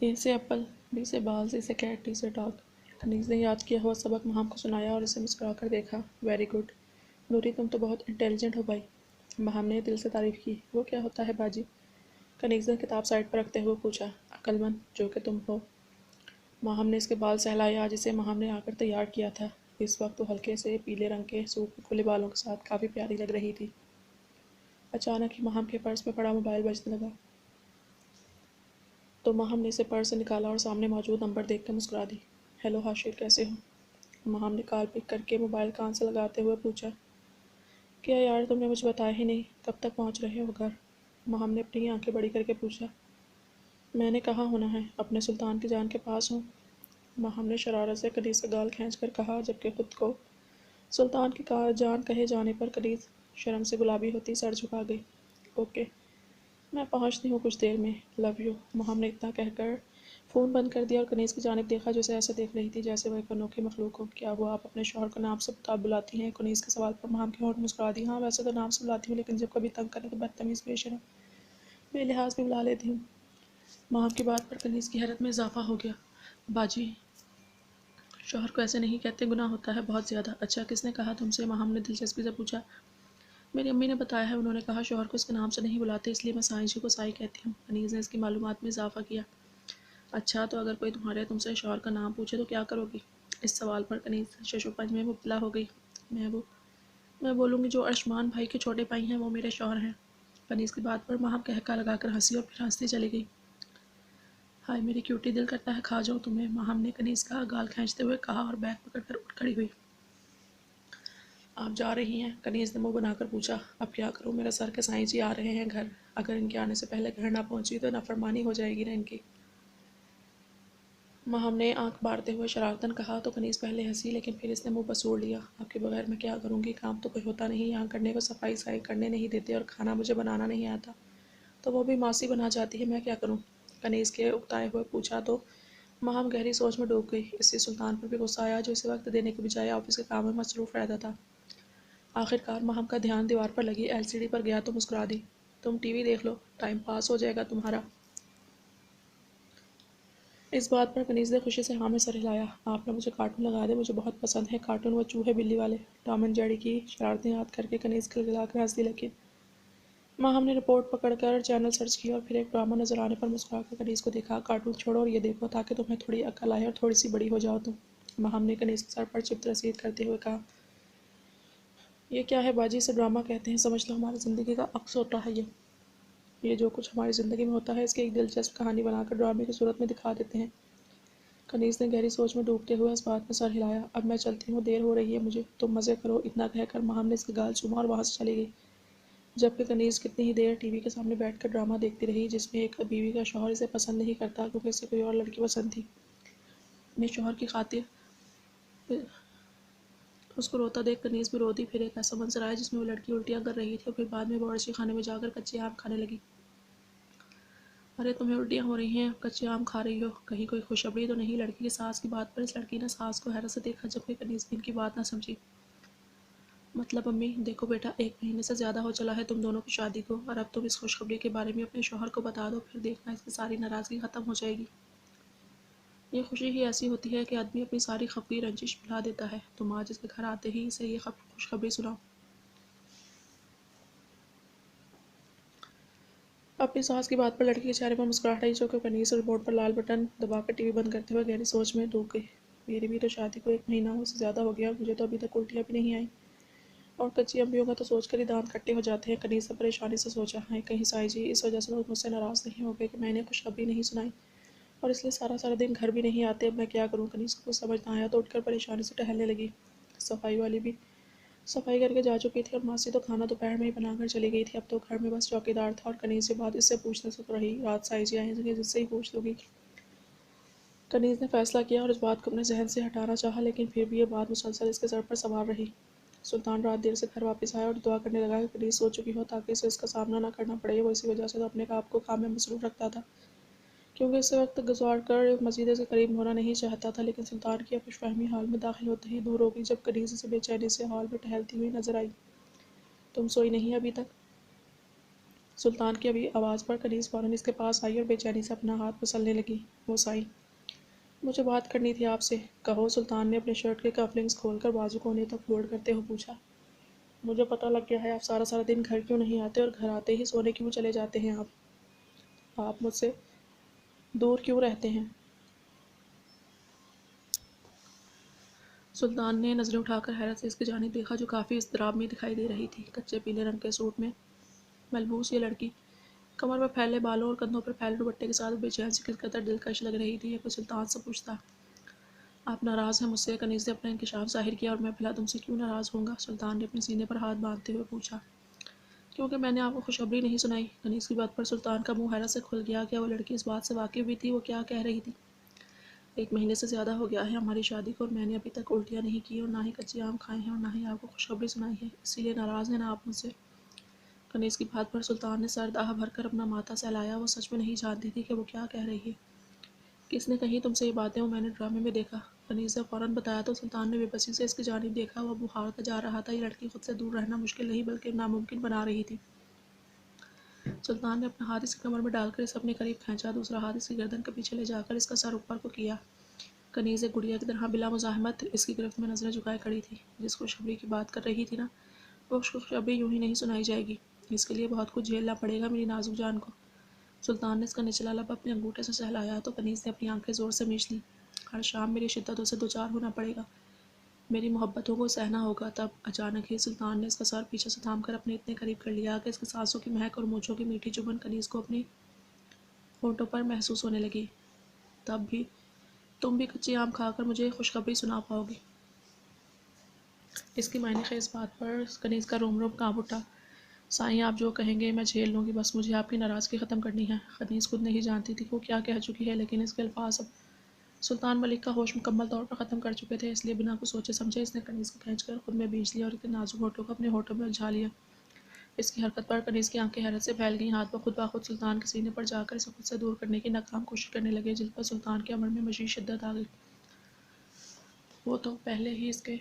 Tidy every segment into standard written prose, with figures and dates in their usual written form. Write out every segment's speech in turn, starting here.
ए से Apple, B से बाल, सी से कैट, डी से डॉग। कनीज़ ने याद किया हुआ सबक महाम को सुनाया और उसे मुस्कुराकर देखा। वेरी गुड नूरी, तुम तो बहुत इंटेलिजेंट हो भाई। महाम ने दिल से तारीफ की। वो क्या होता है बाजी? कनीज़ ने किताब साइड पर रखते हुए पूछा। अक्लमंद जो कि तुम हो। माहम ने इसके बाल सहलाए। आज इसे माहम ने आकर तैयार किया था। इस वक्त वो हल्के से पीले रंग के सूट में खुले बालों के साथ काफ़ी प्यारी लग रही थी। अचानक ही माहम के पर्स में पड़ा मोबाइल बजने लगा, तो माहम ने इसे पर्स से निकाला और सामने मौजूद नंबर देखकर मुस्कुरा दी। हेलो हाशिर, कैसे हो? माहम ने कॉल पिक करके मोबाइल कान से लगाते हुए पूछा। क्या यार, तुमने मुझे बताया ही नहीं, कब तक पहुंच रहे हो घर? माहम ने अपनी आंखें बड़ी करके पूछा। मैंने कहाँ होना है, अपने सुल्तान की जान के पास हूँ। माहम ने शरारत से कनीज़ का गाल खींच कर कहा, जबकि खुद को सुल्तान की जान कहे जाने पर कनीज़ शर्म से गुलाबी होती सर झुका गई। ओके, मैं पहुंचती हूँ कुछ देर में, लव यू। माहम ने इतना कहकर फ़ोन बंद कर दिया और कनीज़ की जानिब देखा, जो उसे ऐसे देख रही थी जैसे वह एक अनोखी मखलूक हो। क्या हुआ, आप अपने शौहर को नाम से बुलाती हैं? कनीज़ के सवाल पर माहम की होंठ मुस्कुरा दी। हाँ, वैसे तो नाम से बुलाती हूँ, लेकिन जब कभी तंग करें तो बदतमीज़ बेशरम बेलिहाज भी बुला लेती हूँ। माहम की बात पर कनीज़ की हैरत में इजाफा हो गया। बाजी, शौहर को ऐसे नहीं कहते, गुनाह होता है बहुत ज़्यादा। अच्छा, किसने कहा तुमसे? माहम ने दिलचस्पी से पूछा। मेरी अम्मी ने बताया है, उन्होंने कहा शौहर को इसके नाम से नहीं बुलाते, इसलिए मैं साईं जी को साई कहती हूँ। अनीस ने इसकी मालूमात में इजाफा किया। अच्छा, तो अगर कोई तुम्हारे तुमसे शौहर का नाम पूछे तो क्या करोगी? इस सवाल पर कनीस शशोपंज में मुब्तला हो गई। मैं बोलूँगी जो अर्शमान भाई के छोटे भाई हैं वो मेरे शौहर हैं। कनीस की बात पर माहम कहका लगाकर हंसी और फिर हंसती चली गई। हाय मेरी क्यूटी, दिल करता है खा जाऊँ तुम्हें। माहम ने कनीस का गाल खींचते हुए कहा और बैग पकड़कर उठ खड़ी हुई। आप जा रही हैं? कनीज़ ने मुंह बनाकर पूछा। अब क्या करूं, मेरा सर के साईं जी आ रहे हैं घर। अगर इनके आने से पहले घर ना पहुंची तो नाफरमानी हो जाएगी ना इनकी। माहम ने आंख बारते हुए शरारतन कहा। तो कनीज़ पहले हंसी, लेकिन फिर इसने मुंह बसूड़ लिया। आपके बगैर मैं क्या करूंगी, काम तो कोई होता नहीं यहाँ करने को, सफाई सफाई करने नहीं देते और खाना मुझे बनाना नहीं आता, तो वो भी मासी बना जाती है, मैं क्या करूँ? कनीज़ के उकताए हुए पूछा तो माहम गहरी सोच में डूब गई। इससे सुल्तान पर भी गुस्सा आया, जो इसे वक्त देने के बजाय ऑफिस के काम में मसरूफ़ रहता था। आखिरकार माहम का ध्यान दीवार पर लगी एलसीडी पर गया तो मुस्कुरा दी। तुम टीवी देख लो, टाइम पास हो जाएगा तुम्हारा। इस बात पर कनीज़ ने खुशी से हाँ में सर हिलाया। आपने मुझे कार्टून लगा दे, मुझे बहुत पसंद है कार्टून, वो चूहे बिल्ली वाले। टॉम एंड जेरी की शरारतें याद करके कनीज़ खिलखिलाकर हंसने लगी। माहम ने रिपोर्ट पकड़कर चैनल सर्च किया और फिर एक ड्रामा नजर आने पर मुस्कुराकर कनीज़ को देखा। कार्टून छोड़ो और ये देखो, ताकि तुम्हें थोड़ी अक्ल आए और थोड़ी सी बड़ी हो जाओ तुम। माहम ने कनीज़ के सर पर चिप्त रसीद करते हुए कहा। ये क्या है बाजी, से ड्रामा कहते हैं, समझ लो हमारी ज़िंदगी का अक्स होता है ये जो कुछ हमारी ज़िंदगी में होता है इसकी एक दिलचस्प कहानी बनाकर ड्रामे की सूरत में दिखा देते हैं। कनीज़ ने गहरी सोच में डूबते हुए इस बात में सर हिलाया। अब मैं चलती हूँ, देर हो रही है मुझे, तुम मज़े करो। इतना कहकर माहम ने इसके गाल चूमा और वहाँ से चली गई, जबकि कनीज़ कितनी ही देर टीवी के सामने बैठकर ड्रामा देखती रही, जिसमें एक बीवी का शौहर इसे पसंद नहीं करता क्योंकि इसे कोई और लड़की पसंद थी। अपने शौहर की खातिर उसको रोता देख कनीज़ भी रोती। फिर एक ऐसा मंजर आया जिसमें वो लड़की उल्टियाँ कर रही थी और फिर बाद में बावर्ची खाने में जाकर कच्चे आम खाने लगी। अरे तुम्हें उल्टियाँ हो रही हैं, कच्चे आम खा रही हो, कहीं कोई खुशखबरी तो नहीं? लड़की की सास की बात पर इस लड़की ने सास को हैरत से देखा, जबकि कनीज़ इनकी बात ना समझी। मतलब अम्मी देखो बेटा, 1 महीने से ज़्यादा हो चला है तुम दोनों की शादी को, और अब तुम इस खुशखबरी के बारे में अपने शौहर को बता दो, फिर देखना इसकी सारी नाराज़गी ख़त्म हो जाएगी। ये खुशी ही ऐसी होती है कि आदमी अपनी सारी खफी रंजिश भुला देता है। तुम आज इसके घर आते ही इसे ये खुशखबरी सुनाओ। अपनी सास की बात पर लड़की के चेहरे पर मुस्कुराहट आई, जो कि कनीज़ रिमोट पर लाल बटन दबाकर टीवी बंद करते हुए गहरी सोच में डूब गई। मेरी भी तो शादी को 1 महीना से ज़्यादा हो गया, मुझे तो अभी तक उल्टियाँ भी नहीं आई, और कच्ची अम्बियों का तो सोचकर ही दांत खट्टे हो जाते हैं। कनीज़ ने परेशानी से सोचा। हाँ, कहीं साईं जी इस वजह से मुझसे नाराज़ नहीं हो गए कि मैंने खुशखबरी नहीं सुनाई, और इसलिए सारा सारा दिन घर भी नहीं आते। अब मैं क्या करूँ? कनीज़ को कुछ समझ ना आया तो उठकर परेशानी से टहलने लगी। सफाई वाली भी सफाई करके जा चुकी थी और मासी तो खाना दोपहर में ही बनाकर चली गई थी। अब तो घर में बस चौकीदार था और कनीज़ से बात इससे पूछने से तो रही, रात साईं जी आएंगे जिससे ही पूछ लूँगी। कनीज़ ने फैसला किया और इस बात को अपने जहन से हटाना चाहा, लेकिन फिर भी ये बात मुसलसल इसके सर पर सवार रही। सुल्तान रात देर से घर वापस आया और दुआ करने लगा कि कनीज़ सो चुकी हो ताकि इसे इसका सामना ना करना पड़े। वो इसी वजह से तो अपने आप को काम में मसरूफ़ रखता था, क्योंकि इस वक्त गुजार कर मस्जिद से करीब होना नहीं चाहता था। लेकिन सुल्तान की खुशफहमी हाल में दाखिल होते ही दूर हो गई, जब कनीज़ से बेचैनी से हॉल में टहलती हुई नजर आई। तुम सोई नहीं अभी तक? सुल्तान की अभी आवाज़ पर कनीज़ फ़ौरन इसके पास आई और बेचैनी से अपना हाथ मसलने लगी। वो साई, मुझे बात करनी थी आपसे। कहो, सुल्तान ने अपने शर्ट के कफलिंग्स खोलकर बाजू कोने तक फोल्ड करते हुए पूछा। मुझे पता लग गया है, आप सारा सारा दिन घर क्यों नहीं आते और घर आते ही सोने क्यों चले जाते हैं। आप मुझसे दूर क्यों रहते हैं। सुल्तान ने नज़रें उठाकर हैरत से इसकी जानिब देखा, जो काफ़ी इज़्तिराब में दिखाई दे रही थी। कच्चे पीले रंग के सूट में मलबूस ये लड़की कमर में फैले बालों और कंधों पर फैले दुपट्टे के साथ बेचैन सी किस कदर दिलकश लग रही थी। ये कोई सुल्तान से पूछता, आप नाराज़ हैं मुझसे। कनीज़ ने अपना इंकिशाफ ज़ाहिर किया। और मैं भला तुमसे क्यों नाराज़ होऊंगा। सुल्तान ने अपने सीने पर हाथ बांधते हुए पूछा। क्योंकि मैंने आपको खुशखबरी नहीं सुनाई। कनीज़ की बात पर सुल्तान का मुंह हैरत से खुल गया। क्या वो लड़की इस बात से वाकिफ़ भी थी। वो क्या कह रही थी। 1 महीने से ज़्यादा हो गया है हमारी शादी को और मैंने अभी तक उल्टियाँ नहीं की और ना ही कच्चे आम खाए हैं और ना ही आपको खुशखबरी सुनाई है। इसीलिए नाराज़ हैं ना आप मुझसे। कनीज़ की बात पर सुल्तान ने सर दाह भरकर अपना माथा सहलाया। वो सच में नहीं जानती थी कि वो क्या कह रही है। किसने कही तुमसे ये बातें। वो मैंने ड्रामे में देखा। कनीज़ ने फ़ौरन बताया तो सुल्तान ने बेबसी से इसकी जानिब देखा। वो बुखारता जा रहा था। ये लड़की खुद से दूर रहना मुश्किल नहीं बल्कि नामुमकिन बना रही थी। सुल्तान ने अपना हाथ इसकी कमर में डालकर इसे अपने करीब खींचा। दूसरा हाथ इसकी गर्दन के पीछे ले जाकर इसका सर ऊपर को किया। कनीज़ एक गुड़िया की तरह बिला मुज़ाहमत इसकी गिरफ्त में नज़रें झुकाए खड़ी थी। जिस खुशखबरी की बात कर रही थी ना, वो खुशखबरी यूं ही नहीं सुनाई जाएगी। इसके लिए बहुत कुछ झेलना पड़ेगा मेरी नाजुक जान को। सुल्तान ने इसका निचला लब अपने अंगूठे से सहलाया तो कनीज़ ने अपनी आंखें ज़ोर से मींच लीं। हर शाम मेरी शिद्दतों से दो चार होना पड़ेगा, मेरी मोहब्बतों को सहना होगा। तब अचानक ही सुल्तान ने इसका सर पीछे से थाम कर अपने इतने करीब कर लिया कि इसकी सांसों की महक और मूँछों की मीठी चुभन कनीज़ को अपने होठों पर महसूस होने लगी। तब भी तुम भी कच्चे आम खाकर मुझे खुशखबरी सुना पाओगी। इसकी मायने खे इस बात पर कनीज़ का रोम रोम काँप उठा। साईं, आप जो कहेंगे मैं झेल लूँगी, बस मुझे आपकी नाराज़गी ख़त्म करनी है। कनीज़ खुद नहीं जानती थी कि वो क्या कह चुकी है, लेकिन इसके अल्फाज अब सुल्तान मलिक का होश मुकम्मल तौर पर ख़त्म कर चुके थे। इसलिए बिना कुछ सोचे समझे इसने कनीज़ को खींचकर खुद में बींच लिया और इसके नाजुक होठों को अपने होठों में उलझा लिया। इसकी हरकत पर कनीज़ की आंखें हैरत से फैल गईं। हाथ खुद ब खुद सुल्तान के सीने पर जाकर इसे खुद से दूर करने की नाकाम कोशिश करने लगे, जिस पर सुल्तान के अमर में मज़ीद शिद्दत आ गई। वो तो पहले ही इसके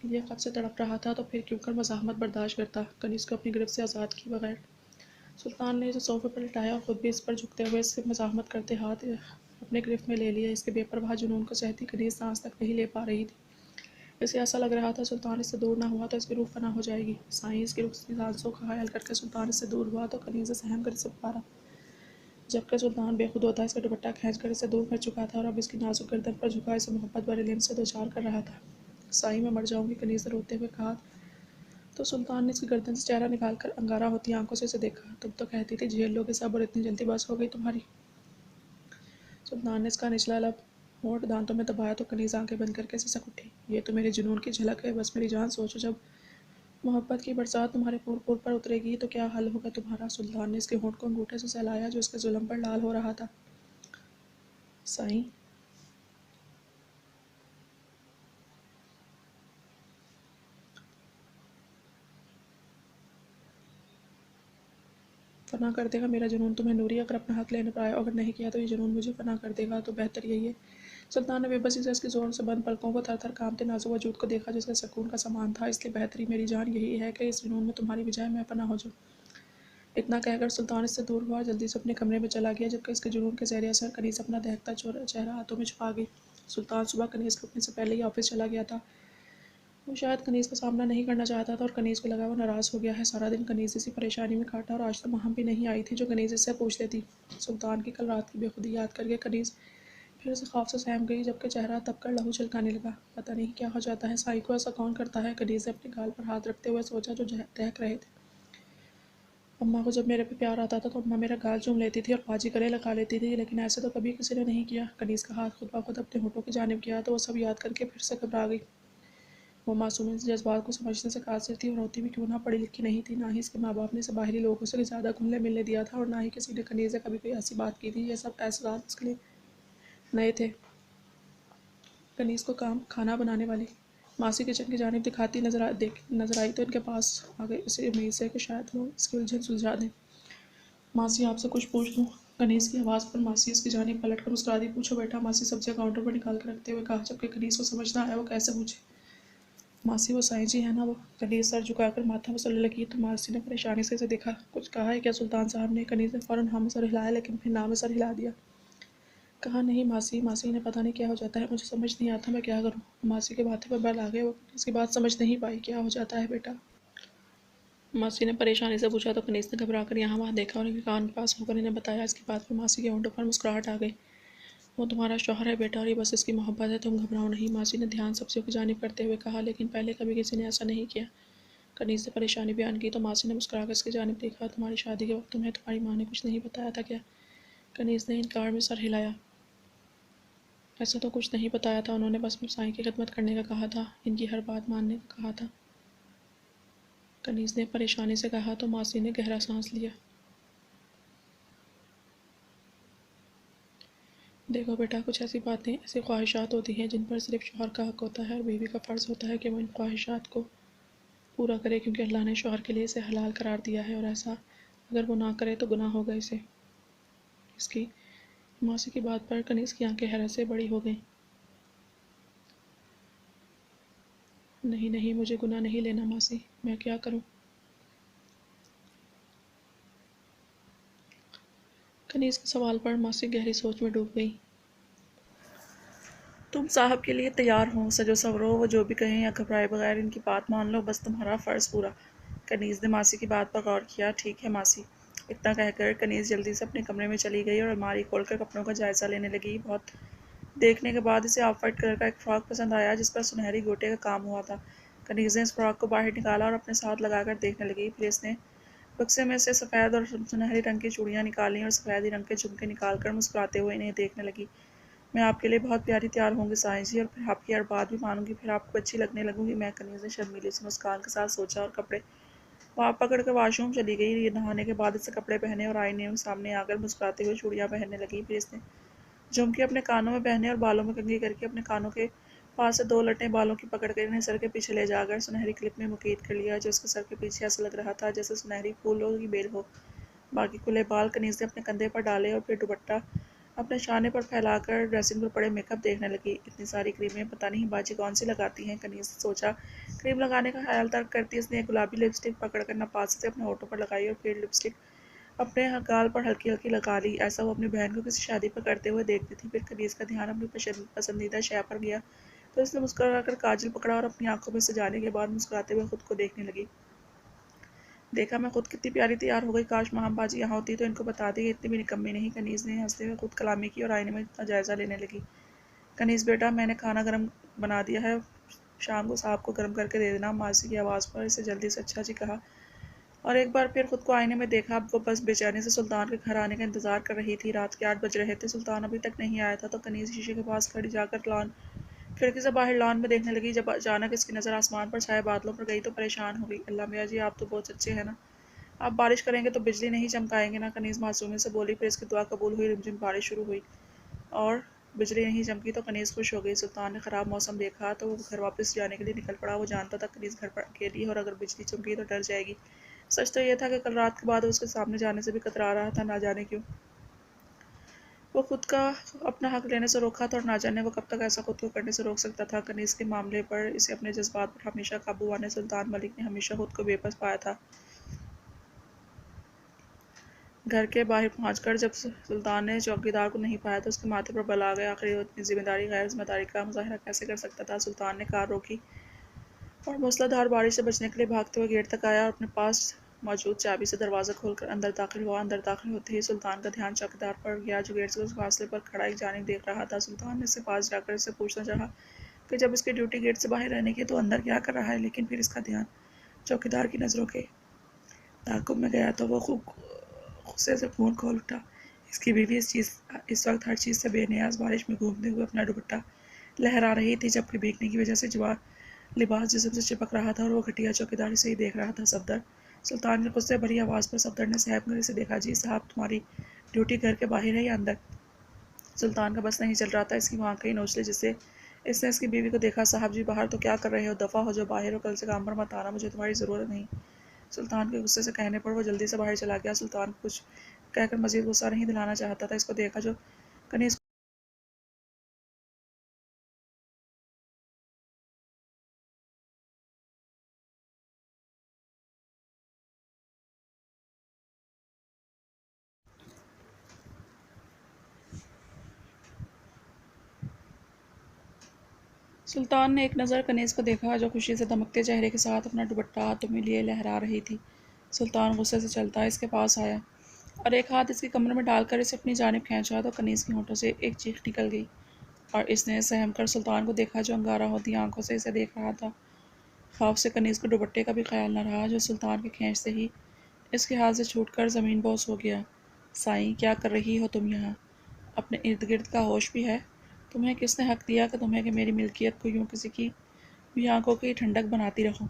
लिए कब से तड़प रहा था, तो फिर क्यों कर मज़ाहमत बर्दाश्त करता। कनीज़ को अपनी गिरफ्त से आज़ाद किए बगैर सुल्तान ने इसे सोफे पर लिटाया और ख़ुद भी इस पर झुकते हुए इससे मज़ाहमत करते हाथ अपने गिरफ्त में ले लिया। इसके बेपरवाह जुनून को सहती कनीज़ सांस तक नहीं ले पा रही थी। इसे ऐसा लग रहा था सुल्तान इससे दूर ना हुआ तो इसकी रूह फना हो जाएगी। साईं, इसकी रूह की सांसों का ख्याल करके सुल्तान इससे दूर हुआ तो कनीज़ सहम कर इसे पुकारा। जबकि सुल्तान बेखुद होता इसका दुपट्टा खींच कर इसे दूर कर चुका था और अब इसकी नाजुक गर्दन पर झुका इसे मोहब्बत भरे लिम्स से दो चार कर रहा था। साईं, मैं मर जाऊंगी, कनीज़ ने रोते हुए कहा। तो सुल्तान ने इसकी गर्दन से चेहरा निकालकर अंगारा होती आंखों से इसे देखा। तुम तो कहती थी झेल लोगे सब और इतनी जल्दी बस हो गई तुम्हारी। सुल्तान ने इसका निचला लब होंठ दांतों में दबाया तो कनीज़ आंखें बंद करके सिसक उठी। ये तो मेरे जुनून की झलक है। बस मेरी जान, सोचो जब मोहब्बत की बरसात तुम्हारे पूर पूर पर उतरेगी तो क्या हाल होगा तुम्हारा। सुल्तान ने इसके होंठ को अंगूठे से सहलाया जो इसके जुल्म पर लाल हो रहा था। साईं, फना कर देगा मेरा जुनून तुम्हें नूरी, अगर अपना हक लेने पर आया, अगर नहीं किया तो ये जुनून मुझे फना कर देगा। तो बेहतर यही है। सुल्तान ने बेबसी से इसकी ज़ोर से बंद पलकों को थर थर कांपते नाजुक वजूद को देखा जिसका सुकून का समान था। इसलिए बेहतरी मेरी जान यही है कि इस जुनून में तुम्हारी बजाय मैं फना हो जाऊँ। इतना कहकर सुल्तान इससे दूर हुआ और जल्दी से अपने कमरे में चला गया, जबकि इसके जुनून के ज़रिए असर कनीज़ अपना दहकता चेहरा हाथों में छुपा गई। सुल्तान सुबह कनीज़ को उठने से पहले ही ऑफिस चला गया था। वो शायद कनीज़ का सामना नहीं करना चाहता था और कनीज़ को लगा वो नाराज़ हो गया है। सारा दिन कनीज़ इसी परेशानी में काटा और आज तो वहाँ भी नहीं आई थी जो कनीज़ इससे पूछ लेती। सुल्तान की कल रात की बेखुदी याद करके कनीज़ फिर से खौफ से सहम गई, जबकि चेहरा तपकर लहू छलकाने लगा। पता नहीं क्या हो जाता है साई को, ऐसा कौन करता है। कनीज़ ने अपने गाल पर हाथ रखते हुए सोचा जो दहक रहे थे। अम्मा को जब मेरे पे प्यार आता था तो अम्मा मेरा गाल चूम लेती थी और बाजी गले लगा लेती थी, लेकिन ऐसे तो कभी किसी ने नहीं किया। कनीज़ का हाथ खुद ब खुद अपने होठों की जानिब किया तो वो सब याद करके फिर से घबरा गई। वो मासूमियत से जज्बात को समझने से कासिर थी और होती भी क्यों ना पढ़ी लिखी नहीं थी। ना ही इसके माँ बाप ने इसे बाहरी लोगों से ज़्यादा घुलने मिलने दिया था और ना ही किसी ने कनीज़ से कभी कोई ऐसी बात की थी। ये सब एहसास उसके लिए नए थे। कनीज़ को काम खाना बनाने वाली मासी किचन की जानिब दिखाती नजर आई तो इनके पास आ गई उसी उम्मीद से कि शायद वो इसकी उलझन सुलझा दें। मासी, आपसे कुछ पूछ लूँ। कनीज़ की आवाज़ पर मासी इसकी जानिब पलट कर मुस्कुरा दी। पूछो बेटा, मासी सब्जियां काउंटर पर निकाल कर रखते हुए कहा, जबकि कनीज़ को समझ ना आया वो कैसे पूछे। मासी वो साईं जी है ना, वो कनीज़ सर झुकाकर माथा मसलने लगी तो मासी ने परेशानी से इसे देखा। कुछ कहा है क्या सुल्तान साहब ने? कनीज़ ने फ़ौरन हाँ में सर हिलाया, लेकिन फिर ना में सर हिला दिया। कहा नहीं मासी। मासी ने पता नहीं क्या हो जाता है, मुझे समझ नहीं आता मैं क्या करूँ। मासी के माथे पर बल आ गया, वो इसकी बात समझ नहीं पाई। क्या हो जाता है बेटा? मासी ने परेशानी से पूछा तो कनीज़ ने घबरा कर यहाँ वहाँ देखा और इनके कान के पास होकर इन्हें बताया। इसकी बात पर मासी के होंठों पर मुस्कुराहट आ गई। वो तुम्हारा शौहर है बेटा, और ये बस इसकी मोहब्बत है, तुम घबराओ नहीं। मासी ने ध्यान सब्जियों की जानिब करते हुए कहा, लेकिन पहले कभी किसी ने ऐसा नहीं किया। कनीज़ ने परेशानी बयान की तो मासी ने मुस्कुराकर इसकी जानिब देखा। तुम्हारी शादी के वक्त तुम्हें तुम्हारी माँ ने कुछ नहीं बताया था क्या? कनीज़ ने इनकार में सर हिलाया। ऐसा तो कुछ नहीं बताया था, उन्होंने बस साईं की खिदमत करने का कहा था, इनकी हर बात मानने का कहा था। कनीज़ ने परेशानी से कहा तो मासी ने गहरा सांस लिया। देखो बेटा, कुछ ऐसी बातें, ऐसी ख्वाहिशात होती हैं जिन पर सिर्फ शौहर का हक होता है, और बीवी का फ़र्ज़ होता है कि वो इन ख्वाहिशात को पूरा करे, क्योंकि अल्लाह ने शौहर के लिए इसे हलाल करार दिया है, और ऐसा अगर वो ना करे तो गुनाह होगा इसे। इसकी मासी की बात पर कनीज़ की आंखें हैरत से बड़ी हो गईं। नहीं नहीं, मुझे गुनाह नहीं लेना मासी, मैं क्या करूं? कनीज़ के सवाल पर मासी गहरी सोच में डूब गई। तुम साहब के लिए तैयार हो, सजो सवरो, वो जो भी कहें, या घबराए बगैर इनकी बात मान लो, बस तुम्हारा फ़र्ज़ पूरा। कनीज़ ने मासी की बात पर गौर किया। ठीक है मासी। इतना कहकर कनीज़ जल्दी से अपने कमरे में चली गई और अलमारी खोलकर कपड़ों का जायज़ा लेने लगी। बहुत देखने के बाद इसे ऑफ वाइट कलर का एक फ़्रॉक पसंद आया जिस पर सुनहरी गोटे का काम हुआ था। कनीज़ ने इस फ़्रॉक को बाहर निकाला और अपने साथ लगाकर देखने लगी। फिर इसने बक्से में से सफ़ेद और सुनहरी रंग की चूड़ियाँ निकालीं और सफ़ेदी रंग के झुमके निकालकर मुस्कुराते हुए इन्हें देखने लगी। मैं आपके लिए बहुत प्यारी तैयार होंगी साईं जी, और फिर आपकी हर बात भी मानूंगी, फिर आपको अच्छी लगने लगूंगी मैं। कनीज़ ने शर्मीली से मुस्कान के साथ सोचा और कपड़े वहाँ पकड़ कर वॉशरूम चली गई। ये नहाने के बाद इससे कपड़े पहने और आईने में सामने आकर मुस्कुराते हुए चूड़ियाँ पहनने लगी। फिर इसने झुमके अपने कानों में पहने और बालों में कंघी करके अपने कानों के पास से दो लटें बालों की पकड़कर इन्हें सर के पीछे ले जाकर सुनहरी क्लिप में मुकीद कर लिया, जो उसके सर के पीछे ऐसा लग रहा था जैसे सुनहरी फूलों की बेल हो। बाकी खुले बाल कनीज़ ने अपने कंधे पर डाले और फिर दुपट्टा अपने शाने पर फैलाकर ड्रेसिंग पर पड़े मेकअप देखने लगी। इतनी सारी क्रीमें पता नहीं बाजी कौन सी लगाती हैं, कनीज़ ने सोचा। क्रीम लगाने का ख्याल तर्क करती इसने एक गुलाबी लिपस्टिक पकड़कर नपासे से अपने होठों पर लगाई और फिर लिपस्टिक अपने गाल पर हल्की हल्की लगा ली। ऐसा वो अपनी बहन को किसी शादी पर करते हुए देखती थी। फिर कनीज़ का ध्यान अपनी पसंदीदा शय पर गया तो इसने मुस्कुराकर काजल पकड़ा और अपनी आंखों में सजाने के बाद मुस्कुराते हुए खुद को देखने लगी। देखा मैं खुद कितनी प्यारी तैयार हो गई, काश महाम बाजी यहाँ होती तो इनको बताती कि इतनी भी निकम्मी नहीं। कनीज़ ने हंसते हुए खुद कलामी की और आईने में इतना जायज़ा लेने लगी। कनीज़ बेटा, मैंने खाना गर्म बना दिया है, शाम को साहब को गर्म करके दे देना। मासी की आवाज़ पर इसे जल्दी से अच्छा जी कहा और एक बार फिर खुद को आईने में देखा। अब वो बस बेचैनी से सुल्तान के घर आने का इंतज़ार कर रही थी। रात के 8 बज रहे थे, सुल्तान अभी तक नहीं आया था तो कनीज़ शीशे के पास खड़ी जाकर लॉन खिड़की से बाहर लॉन में देखने लगी। जब अचानक इसकी नज़र आसमान पर छाए बादलों पर गई तो परेशान हो गई। अल्लाह मियाँ जी, आप तो बहुत अच्छे हैं ना, आप बारिश करेंगे तो बिजली नहीं चमकाएंगे ना? कनीज़ मासूमी से बोली। फिर इसकी दुआ कबूल हुई, रिमझिम बारिश शुरू हुई और बिजली नहीं चमकी तो कनीज़ खुश हो गई। सुल्तान ने ख़राब मौसम देखा तो वो घर वापस जाने के लिए निकल पड़ा। वो जानता था कनीज़ घर पर अकेली है और अगर बिजली चमकी तो डर जाएगी। सच तो यह था कि कल रात के बाद उसके सामने जाने से भी कतरा रहा था, ना जाने क्यों। वो खुद का अपना हक लेने से रोका था और ना जाने वो कब तक ऐसा खुद को करने से रोक सकता था। कनीज़ के मामले पर इसे अपने जज्बात पर हमेशा काबू आने सुल्तान मलिक ने हमेशा खुद को बेबस पाया था। घर के बाहर पहुंचकर जब सुल्तान ने चौकीदार को नहीं पाया तो उसके माथे पर बल आ गया। आखिर वो इतनी गैर जिम्मेदारी का मुजाहरा कैसे कर सकता था। सुल्तान ने कार रोकी और मूसलाधार बारिश से बचने के लिए भागते हुए गेट तक आया और अपने पास मौजूद चाबी से दरवाज़ा खोलकर अंदर दाखिल हुआ। अंदर दाखिल होते ही सुल्तान का ध्यान चौकीदार पर गया, जो गेट से कुछ फासले पर खड़ा एक जानिब देख रहा था। सुल्तान ने इसके पास जाकर इससे पूछना चाहा कि जब इसकी ड्यूटी गेट से बाहर रहने की तो अंदर क्या कर रहा है, लेकिन फिर इसका ध्यान चौकीदार की नज़रों के ताक़ुब में गया तो वो खूब गुस्से से खून खोल उठा। इसकी बीवी इस वक्त हर चीज़ से बेनियाज बारिश में घूमते हुए अपना दुपट्टा लहरा रही थी, जबकि भीगने की वजह से लिबास जिस्म से चिपक रहा था और वो घटिया चौकीदारी से ही देख रहा था। सफदर, सुल्तान की गुस्से भरी आवाज़ पर सफदर ने सहम कर इसे देखा। जी साहब, तुम्हारी ड्यूटी घर के बाहर है या अंदर? सुल्तान का बस नहीं चल रहा था, इसकी वहाँ कहीं नोच ले जिससे इसने इसकी बीवी को देखा। साहब जी, बाहर तो क्या कर रहे हो, दफ़ा हो जो बाहर हो, कल से काम पर मत आना, मुझे तुम्हारी ज़रूरत नहीं। सुल्तान के गुस्से से कहने पर वो जल्दी से बाहर चला गया। सुल्तान कुछ कहकर मजीद गुस्सा नहीं दिलाना चाहता था। इसको देखा जो कनीज़ सुल्तान ने एक नज़र कनीज़ को देखा, जो खुशी से दमकते चेहरे के साथ अपना दुपट्टा हाथों में लिए लहरा रही थी। सुल्तान गुस्से से चलता इसके पास आया और एक हाथ इसकी कमर में डालकर इसे अपनी जानिब खींचा तो कनीज़ के होठों से एक चीख निकल गई और इसने सहम कर सुल्तान को देखा, जो अंगारा होती आंखों से इसे देख रहा था। खौफ से कनीज़ को दुपट्टे का भी ख्याल न रहा, जो सुल्तान के खींचते ही इसके हाथ से छूटकर ज़मीन बोस हो गया। साईं, क्या कर रही हो तुम यहाँ? अपने इर्द गिर्द का होश भी है? तुम्हें किसने हक दिया कि तुम्हें कि मेरी मिल्कियत को यूं किसी की भी आंखों की ठंडक बनाती रहो?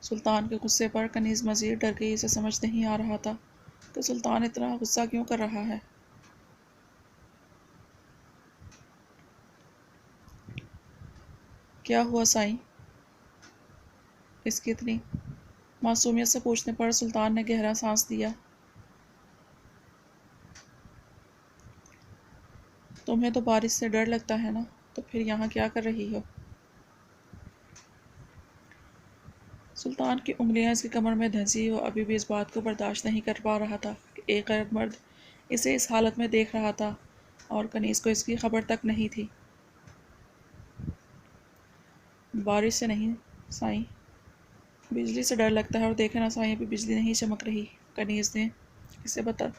सुल्तान के गुस्से पर कनीज़ मज़ीद डर गई। इसे समझ नहीं आ रहा था कि सुल्तान इतना गुस्सा क्यों कर रहा है। क्या हुआ साईं? इसकी इतनी मासूमियत से पूछने पर सुल्तान ने गहरा सांस दिया। तुम्हें तो बारिश से डर लगता है ना, तो फिर यहाँ क्या कर रही हो? सुल्तान की उंगलियां इसकी कमर में धंसी हो अभी भी इस बात को बर्दाश्त नहीं कर पा रहा था कि एक गैर मर्द इसे इस हालत में देख रहा था और कनीज़ को इसकी खबर तक नहीं थी। बारिश से नहीं साईं, बिजली से डर लगता है। और देखे ना साईं, अभी बिजली नहीं चमक रही, कनीज़ ने इसे बता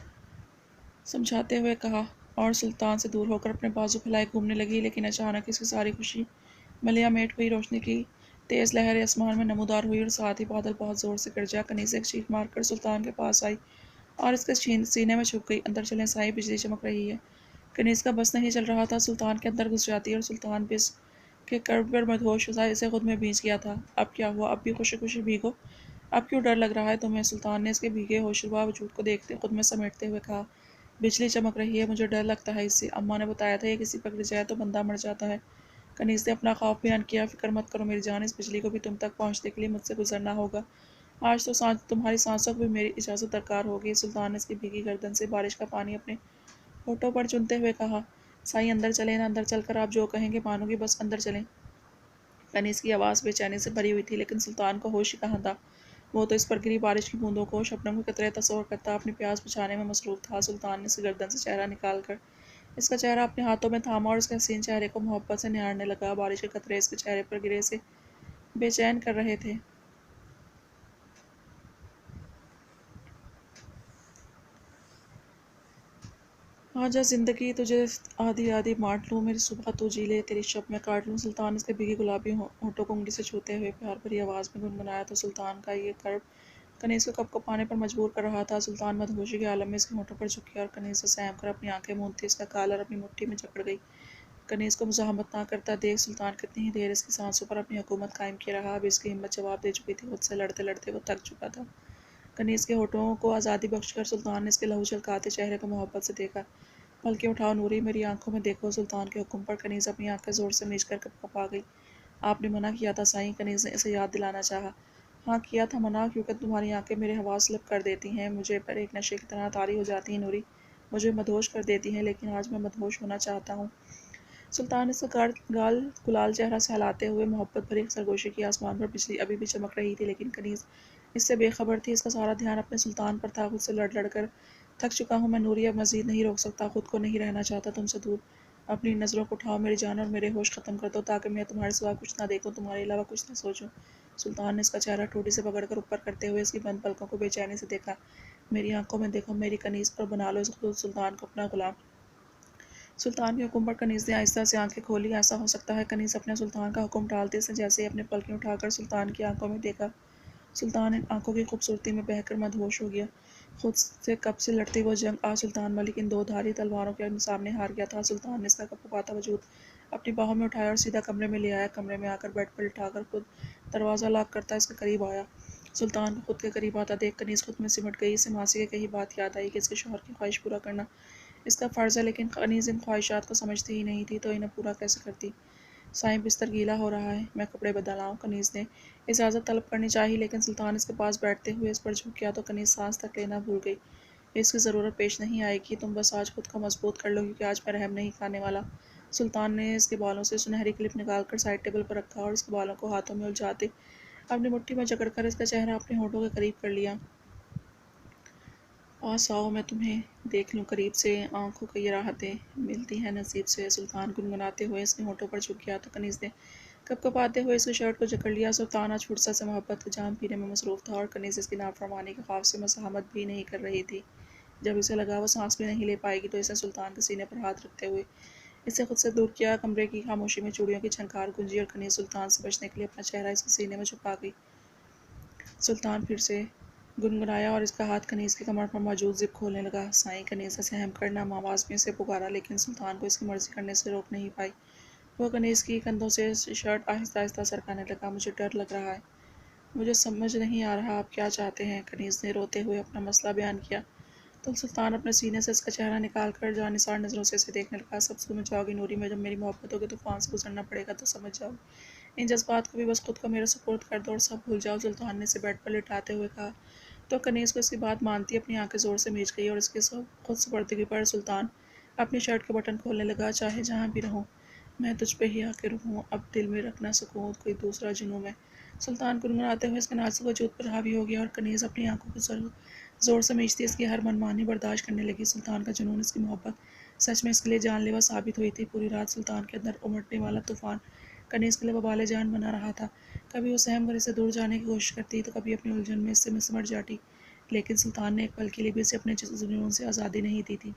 समझाते हुए कहा और सुल्तान से दूर होकर अपने बाजू फैलाए घूमने लगी। लेकिन अचानक इसकी सारी खुशी मलिया मेट हुई। रोशनी की तेज़ लहरें आसमान में नमूदार हुई और साथ ही बादल बहुत ज़ोर से गरजा। कनीज़ एक चीख मारकर सुल्तान के पास आई और इसके सीने में छुप गई। अंदर चलें साईं, बिजली चमक रही है। कनीज़ का बस नहीं चल रहा था, सुल्तान के अंदर घुस जाती और सुल्तान बिस के कर्ब पर मदहोश था। इसे खुद में भींच गया था। अब क्या हुआ? अब भी खुशी खुशी भीगो। अब क्यों डर लग रहा है तुम्हें? सुल्तान ने इसके भीगे होशरुबा वजूद को देखते खुद में समेटते हुए कहा। बिजली चमक रही है, मुझे डर लगता है इससे। अम्मा ने बताया था ये किसी पर गिर जाए तो बंदा मर जाता है। कनीज़ ने अपना खौफ बयान किया। फिक्र मत करो मेरी जान, इस बिजली को भी तुम तक पहुंचने के लिए मुझसे गुजरना होगा। आज तो तुम्हारी सांसों को भी मेरी इजाज़त दरकार होगी। सुल्तान ने इसकी भीगी गर्दन से बारिश का पानी अपने होठों पर चुनते हुए कहा। साईं, अंदर चलें ना, अंदर चलकर आप जो कहेंगे मानूंगी, बस अंदर चलें। कनीज़ की आवाज़ बेचैनी से भरी हुई थी, लेकिन सुल्तान को होश ही कहाँ था। वो तो इस पर गिरी बारिश की बूंदों को शबनम के कतरे तस्वर करता अपनी प्यास बुझाने में मसरूफ़ था। सुल्तान ने इसकी गर्दन से चेहरा निकाल कर इसका चेहरा अपने हाथों में थामा और इसके हसीन चेहरे को मोहब्बत से निहारने लगा। बारिश के कतरे इसके चेहरे पर गिरे से बेचैन कर रहे थे। आजा ज़िंदगी, तुझे आधी आधी बाँट लूँ, मेरी सुबह तू जी ले, तेरी शब मैं काट लूँ। सुल्तान इसके भीगे गुलाबी होठों को उंगली से छूते हुए प्यार भरी आवाज़ में गुनगुनाया तो सुल्तान का ये कर्ब कनीज़ को कप को पाने पर मजबूर कर रहा था। सुल्तान मदहोशी के आलम में इसके होठों पर झुक गया और कनीज़ से सहम कर अपनी आंखें मूंदती इसका कॉलर अपनी मुट्ठी में जकड़ गई। कनीज़ को मुज़ाहमत ना करता देख सुल्तान कितनी ही देर इसकी सांसों पर अपनी हुकूमत कायम किए रहा। अब इसकी हिम्मत जवाब दे चुकी थी। खुद से लड़ते लड़ते वो थक चुका था। कनीज़ के होठों को आज़ादी बख्शकर सुल्तान ने इसके लहू छलकाते चेहरे को मोहब्बत से देखा। पलकें उठाओ नूरी, मेरी आंखों में देखो। सुल्तान के हुक्म पर कनीज़ अपनी आंखें ज़ोर से मीच कर कँपा गई। आपने मना किया था साईं, कनीज़ ने इसे याद दिलाना चाहा। हाँ किया था मना, क्योंकि तुम्हारी आंखें मेरे हवास लब कर देती हैं, मुझे पर एक नशे की तरह तारी हो जाती हैं नूरी, मुझे मदहोश कर देती हैं। लेकिन आज मैं मदहोश होना चाहता हूँ। सुल्तान ने इसका गाल गुलाल चेहरा सहलाते हुए मोहब्बत भरी सरगोशी की। आसमान पर बिजली अभी भी चमक रही थी, लेकिन कनीज़ इससे बेखबर थी। इसका सारा ध्यान अपने सुल्तान पर था। खुद से लड़ लड़ कर थक चुका हूँ मैं नूरी, अब मज़ीद नहीं रोक सकता, खुद को नहीं रहना चाहता तुमसे दूर। अपनी नज़रों को उठाओ मेरी जान और मेरे होश ख़त्म कर दो, ताकि मैं तुम्हारे सिवा कुछ ना देखूँ, तुम्हारे अलावा कुछ ना सोचूं। सुल्तान ने इसका चेहरा ठोड़ी से पकड़कर ऊपर करते हुए इसकी बंद पलकों को बेचैनी से देखा। मेरी आंखों में देखो, मेरी कनीज़ पर बना लो इस सुल्तान को अपना गुलाम। सुल्तान के हुक्म पर कनीज़ ने आहिस्ता से आंखें खोली। ऐसा हो सकता है कनीज़ अपने सुल्तान का हुक्म टालते से जैसे ही अपने पलकें उठाकर सुल्तान की आंखों में देखा। सुल्तान इन आंखों की खूबसूरती में बहकर मदहोश हो गया। खुद से कब से लड़ती वो जंग आज सुल्तान मलिक इन दो धारी तलवारों के सामने हार गया था। सुल्तान ने इसका कपकपाता वजूद अपनी बाहों में उठाया और सीधा कमरे में ले आया। कमरे में आकर बेड पर लिटाकर खुद दरवाज़ा लॉक करता इसके करीब आया। सुल्तान को खुद के करीब आता देख कनीज़ खुद में सिमट गई। इसे मासी की कही बात याद आई कि इसके शौहर की ख्वाहिश पूरा करना इसका फ़र्ज़ है, लेकिन कनीज़ इन ख्वाहिशात को समझती ही नहीं थी, तो इन्हें पूरा कैसे करती। साईं, बिस्तर गीला हो रहा है, मैं कपड़े बदल आऊँ? कनीज़ ने इजाज़त तलब करनी चाहिए, लेकिन सुल्तान इसके पास बैठते हुए इस पर झुक गया तो कनीज़ सांस तक लेना भूल गई। इसकी ज़रूरत पेश नहीं आएगी, तुम बस आज खुद को मजबूत कर लो, क्योंकि आज मैं रहम नहीं खाने वाला। सुल्तान ने इसके बालों से सुनहरी क्लिप निकाल कर साइड टेबल पर रखा और इसके बालों को हाथों में उलझाते अपनी मुट्ठी में जकड़ कर इसका चेहरा अपने होठों के करीब कर लिया पास आओ, मैं तुम्हें देख लूँ करीब से, आंखों को ये राहतें मिलती हैं नसीब से। सुल्तान गुनगुनाते हुए इसके होठों पर झुक गया तो कनीज़ ने कपकपाते हुए इसकी शर्ट को जकड़ लिया। सुल्तान आज फुर्सत से मोहब्बत का जाम पीने में मसरूफ़ था और कनीज़ इसकी नाफरमानी के खौफ से मज़ाहमत भी नहीं कर रही थी। जब इसे लगा वो सांस भी नहीं ले पाएगी तो इसने सुल्तान के सीने पर हाथ रखते हुए इसे खुद से दूर किया। कमरे की खामोशी में चूड़ियों की झनकार गूंजी और कनीज़ सुल्तान से बचने के लिए अपना चेहरा इसके सीने में छुपा गई। सुल्तान फिर से गुनगुनाया और इसका हाथ कनीज़ की कमर पर मौजूद ज़िप खोलने लगा। साईं, कनीज़ से सहम कर नम आवाज़ में इसे पुकारा, लेकिन सुल्तान को इसकी मर्ज़ी करने से रोक नहीं पाई। वह कनीज़ की कंधों से शर्ट आहिस्ता आहिस्ता सरकाने लगा। मुझे डर लग रहा है, मुझे समझ नहीं आ रहा आप क्या चाहते हैं, कनीज़ ने रोते हुए अपना मसला बयान किया। तो सुल्तान अपने सीने से इसका चेहरा निकाल कर जानिसार नज़रों से इसे देखने लगा। सब समझ जाओगी नूरी, में जब मेरी मोहब्बतों के तूफान से गुजरना पड़ेगा तो समझ जाओगी। इन जज्बात को भी बस खुद को मेरे सुपुर्द कर दो और सब भूल जाओ, सुल्तान ने इसे बेड पर लिटाते हुए कहा। तो कनीज़ को इसकी बात मानती अपनी आंखें ज़ोर से मीच गई और इसकी खुद सुपर्दगी पर सुल्तान अपनी शर्ट के बटन खोलने लगा। चाहे जहाँ भी रहूँ, मैं तुझ पे ही आके रुकूँ, अब दिल में रखना सकूँ कोई दूसरा जुनूँ में। सुल्तान गुनगुनाते हुए इसके नाजुक वजूद पर हावी हो गया और कनीज़ अपनी आंखों को ज़ोर से खींचती इसकी हर मनमानी बर्दाश्त करने लगी। सुल्तान का जुनून, इसकी मोहब्बत सच में इसके लिए जानलेवा साबित हुई थी। पूरी रात सुल्तान के अंदर उमड़ने वाला तूफान कनीज़ के लिए बवाले जान बना रहा था। कभी वो सहम कर इससे दूर जाने की कोशिश करती तो कभी अपनी उलझन में इससे सिमट जाती, लेकिन सुल्तान ने एक पल के लिए भी इसे अपने जुनून से आज़ादी नहीं दी थी।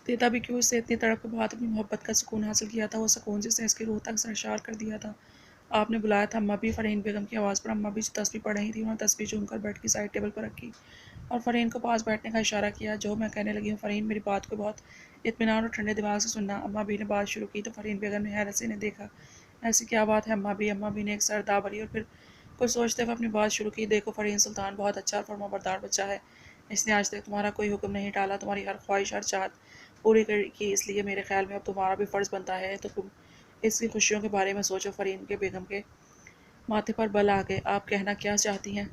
देता भी क्यों, इससे इतनी तड़प के बाद अपनी मोहब्बत का सुकून हासिल किया था, वो सुकून जिसने इसकी रूह तक सरशार कर दिया था। आपने बुलाया था अम्मा भी, फ़रहीन बेगम की आवाज़ पर अम्मा भी जो तस्बीह पढ़ रही थी उन्होंने तस्बीह चूमकर बेड की साइड टेबल पर रखी और फ़रहीन को पास बैठने का इशारा किया। जो मैं कहने लगी हूँ फ़रहीन, मेरी बात को बहुत इत्मीनान और ठंडे दिमाग से सुनना। अम्मा भी ने बात शुरू की तो फ़रहीन बेगम ने हैरत से इन्हें देखा। ऐसी क्या बात है अम्मा भी? अम्मा भी ने एक सर दा भरी और फिर कुछ सोचते हुए अपनी बात शुरू की। देखो फ़रहीन, सुल्तान बहुत अच्छा और फर्माबरदार बच्चा है। इसने आज तक तुम्हारा कोई हुक्म नहीं टाला, तुम्हारी हर ख्वाहिश हर चाहत पूरी की, इसलिए मेरे ख्याल में अब तुम्हारा भी फ़र्ज़ बनता है तो तुम इसकी खुशियों के बारे में सोचो। फ़रहीन के बेगम के माथे पर बल आ गए। आप कहना क्या चाहती हैं?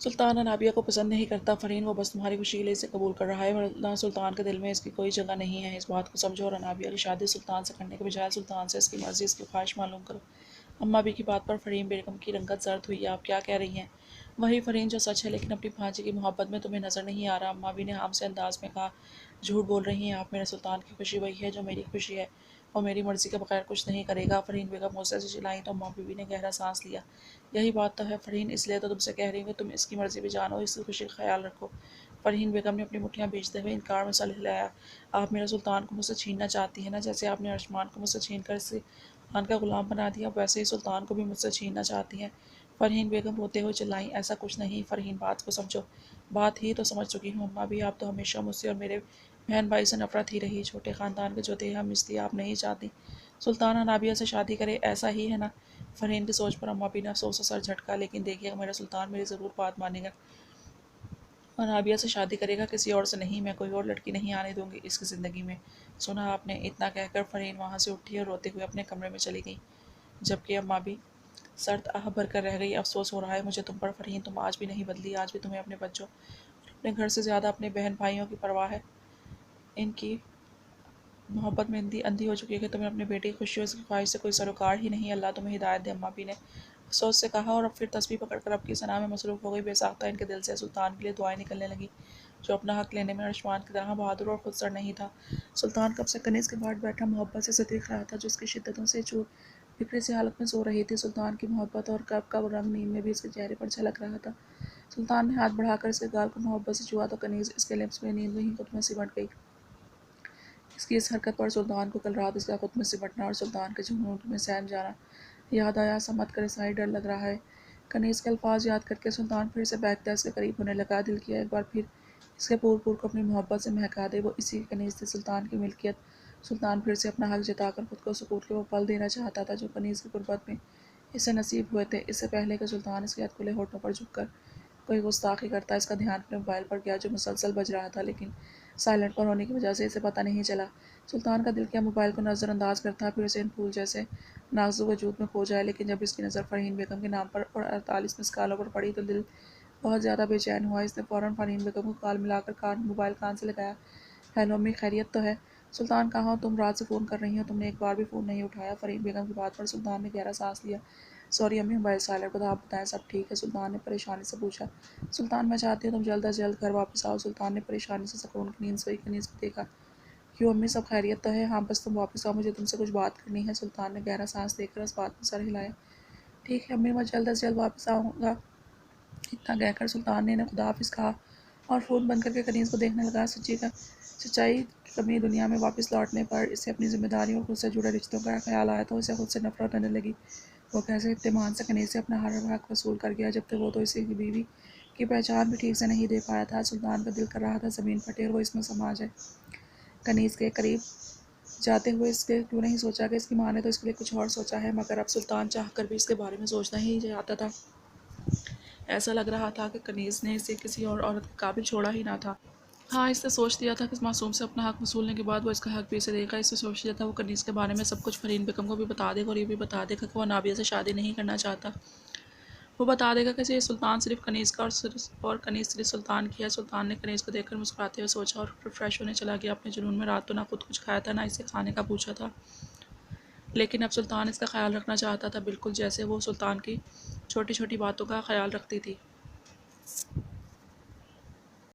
सुल्तान अनाबिया को पसंद नहीं करता फ़रहीन, वो बस तुम्हारी खुशी के लिए इसे कबूल कर रहा है, वरना सुल्तान के दिल में इसकी कोई जगह नहीं है। इस बात को समझो और अनाबिया की शादी सुल्तान से करने के बजाय सुल्तान से इसकी मर्ज़ी इसकी ख्वाहिश मालूम करो। अम्मा भी की बात पर फ़रहीन बेगम की रंगत जर्द हुई। आप क्या कह रही हैं? वही फ़रहीन जो सच है, लेकिन अपनी भांजी की मोहब्बत में तुम्हें नज़र नहीं आ रहा। अम्मा भी ने हाम से अंदाज में कहा। झूठ बोल रही हैं आप, मेरे सुल्तान की खुशी वही है जो मेरी खुशी है, और मेरी मर्ज़ी के बगैर कुछ नहीं करेगा। फ़रहीन बेगम गुस्से से चिल्लाई तो अम्मा बीवी ने गहरा सांस लिया। यही बात तो है फ़रहीन, इसलिए तो तुमसे कह रही हूँ कि तुम इसकी मर्ज़ी भी जानो, इसकी खुशी का ख्याल रखो। फ़रहीन बेगम ने अपनी मुठ्ठियाँ भींचते हुए इनकार में सर हिलाया। आप मेरे सुल्तान को मुझसे छीनना चाहती हैं ना? जैसे आपने अरशमान को मुझसे छीन कर इसे खान का गुलाम बना दिया, वैसे ही सुल्तान को भी मुझसे छीनना चाहती हैं। फ़रहीन बेगम रोते हुए चिल्लाई। ऐसा कुछ नहीं फ़रहीन, बात को समझो। बात ही तो समझ चुकी हूँ अम्मा भी, आप तो हमेशा मुझसे और मेरे बहन भाई से नफरत ही रही। छोटे ख़ानदान के जो थे हम, इसलिए आप नहीं चाहती सुल्तान अनाबिया से शादी करे, ऐसा ही है ना? फ़रहीन की सोच पर अम्मा भी ने अफसोस से सर झटका। लेकिन देखिएगा, मेरा सुल्तान मेरी ज़रूर बात मानेगा और नाबिया से शादी करेगा, किसी और से नहीं। मैं कोई और लड़की नहीं आने दूंगी इसकी ज़िंदगी में। सुना आपने? इतना कहकर फ़रहीन वहाँ से उठी और रोते हुए अपने कमरे में चली गई, जबकि अम्मा भी सर्द आह भर कर रह गई। अफसोस हो रहा है मुझे तुम पर फ़रहीन, तुम आज भी नहीं बदली। आज भी तुम्हें अपने बच्चों और अपने घर से ज़्यादा अपने बहन भाइयों की परवाह है। इनकी मोहब्बत में अंधी अंधी हो चुकी है कि तुम्हें अपने बेटे की खुशी और उसकी ख्वाहिश से कोई सरोकार ही नहीं। अल्लाह तुम्हें हिदायत दे, अम्मा भी ने अफसोस से कहा और अब फिर तस्बीह पकड़कर अब की सना में मसरूफ़ हो गई। बेसाख्ता इनके दिल से सुल्तान के लिए दुआएं निकलने लगी, जो अपना हक लेने में अरशमान की तरह बहादुर और खुदसर नहीं था। सुल्तान कब से कनीज़ के बाट बैठा मोहब्बत से देख रहा था, जो उसकी शिद्दतों से चूर बिखरी सी हालत में सो रही थी। सुल्तान की मोहब्बत और कब का रंग नींद में भी इसके चेहरे पर झलक रहा था। सुल्तान ने हाथ बढ़ाकर इसके गाल को मोहब्बत से छुआ तो कनीज़ इसके लिप्स में नींद में ही खुद में सिमट गई। इसकी इस हरकत पर सुल्तान को कल रात इसका खुद में सिमटना और सुल्तान के जुनून में सहम जाना याद आया। समझ कर ऐसा ही डर लग रहा है। कनीज़ के अल्फाज याद करके सुल्तान फिर से बहकता इसके करीब होने लगा। दिल किया एक बार फिर इसके पूर पूर को अपनी मोहब्बत से महका दे। वो इसी कनीज़ थी, सुल्तान की मिल्कियत। सुल्तान फिर से अपना हक जताकर खुद को सुकून के वो पल देना चाहता था जो कनीज़ की गुर्बत में इसे नसीब हुए थे। इससे पहले कि सुल्तान इसके खुले होठों पर झुककर कोई गुस्ताखी करता, इसका ध्यान अपने मोबाइल पर गया जो मुसलसल बज रहा था, लेकिन साइलेंट पर होने की वजह से इसे पता नहीं चला। सुल्तान का दिल किया मोबाइल को नज़रअंदाज करता फिर से इन फूल जैसे नाजुक वजूद में खो जाए, लेकिन जब इसकी नज़र फ़रहीन बेगम के नाम पर और 48 मिस कॉलों पर पड़ी तो दिल बहुत ज़्यादा बेचैन हुआ। इसने फ़ौरन फ़रहीन बेगम को कॉल मिलाकर मोबाइल कान से लगाया। हेलो अम्मी, खैरियत तो है? सुल्तान, कहाँ हो तुम? रात से फ़ोन कर रही हो, तुमने एक बार भी फ़ोन नहीं उठाया। फ़रहीन बेगम की बात पर सुल्तान ने गहरा सांस लिया। सॉरी अम्मी, मोबाइल साइलेंट था। आप बताएं सब ठीक है? सुल्तान ने परेशानी से पूछा। सुल्तान, मैं चाहती हूँ तुम जल्द अज जल्द घर वापस आओ। सुल्तान ने परेशानी से सुकून की नींद सोई कनीज़ को देखा। क्यों अम्मी, सब खैरियत तो है? हाँ, बस तुम वापस आओ, मुझे तुमसे कुछ बात करनी है। सुल्तान ने गहरा सांस देकर उस बात में सर हिलाया। ठीक है अम्मी, मैं जल्द अज जल्द वापस आऊँगा। इतना कहकर सुल्तान ने खुदा हाफिज़ कहा और फ़ोन बंद करके कनीज़ को देखने लगा। सच्चाई की कमी दुनिया में वापस लौटने पर इसे अपनी जिम्मेदारियों और खुद से जुड़े रिश्तों का ख्याल आया तो इसे खुद से नफरत होने लगी। वो कैसे इत्तेमान से कनीज़ से अपना हर हक वसूल कर गया, जबकि वो तो इसी की बीवी की पहचान भी ठीक से नहीं दे पाया था। सुल्तान का दिल कर रहा था ज़मीन फटे और वो इसमें समा जाए। कनीज़ के करीब जाते हुए इसके क्यों नहीं सोचा कि इसकी माँ ने तो इसके लिए कुछ और सोचा है, मगर अब सुल्तान चाह कर भी इसके बारे में सोचना ही चाहता था। ऐसा लग रहा था कि कनीज़ ने इसे किसी और औरत के काबिल छोड़ा ही ना था। हाँ, इसने सोच लिया था कि इस मासूम से अपना हक वसूलने के बाद वो इसका हक भी इसे देगा। इसने सोच लिया था वो कनीज़ के बारे में सब कुछ फ़रीन बेगम को भी बता देगा और ये भी बता देगा कि वो नाबिया से शादी नहीं करना चाहता। वो बता देगा कि ये सुल्तान सिर्फ कनीज़ का और कनीज़ सिर्फ सुल्तान की है। सुल्तान ने कनीज़ को देखकर मुस्कुराते हुए सोचा और फिर फ्रेश होने चला गया। अपने जुनून में रात तो ना खुद कुछ खाया था, ना इसे खाने का पूछा था, लेकिन अब सुल्तान इसका ख्याल रखना चाहता था, बिल्कुल जैसे वो सुल्तान की छोटी छोटी बातों का ख्याल रखती थी।